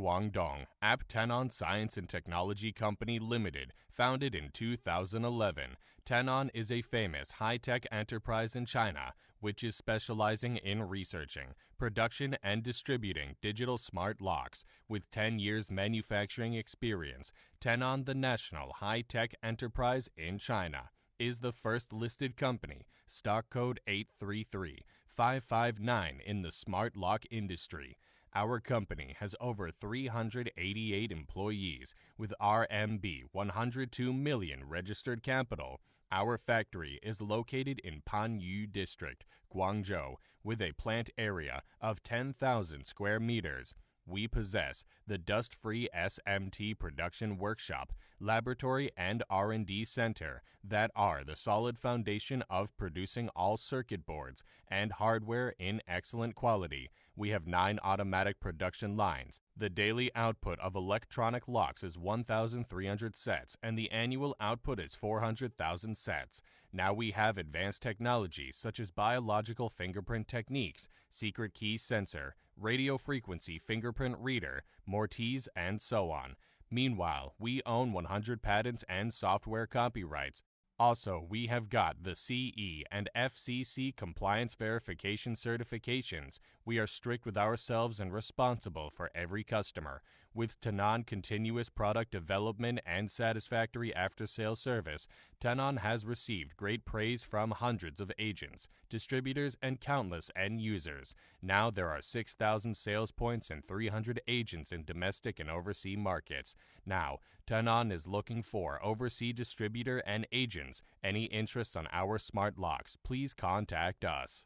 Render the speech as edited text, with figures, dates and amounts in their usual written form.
Guangdong, TENON Science and Technology Company Limited, founded in 2011. TENON is a famous high-tech enterprise in China, which is specializing in researching, production, and distributing digital smart locks. With 10 years manufacturing experience, TENON, the national high-tech enterprise in China, is the first listed company, stock code 833-559 in the smart lock industry. Our company has over 388 employees with RMB 102 million registered capital. Our factory is located in Panyu District, Guangzhou, with a plant area of 10,000 square meters. We possess the dust-free SMT production workshop, laboratory, and R&D center that are the solid foundation of producing all circuit boards and hardware in excellent quality. We have 9 automatic production lines. The daily output of electronic locks is 1,300 sets, and the annual output is 400,000 sets. Now we have advanced technology such as biological fingerprint techniques, secret key sensor, radio frequency fingerprint reader, Mortise, and so on. Meanwhile, we own 100 patents and software copyrights. Also, we have got the CE and FCC compliance verification certifications. We are strict with ourselves and responsible for every customer. With TENON continuous product development and satisfactory after-sale service, TENON has received great praise from hundreds of agents, distributors, and countless end users. Now there are 6,000 sales points and 300 agents in domestic and overseas markets. Now, TENON is looking for overseas distributor and agents. Any interest on our smart locks, please contact us.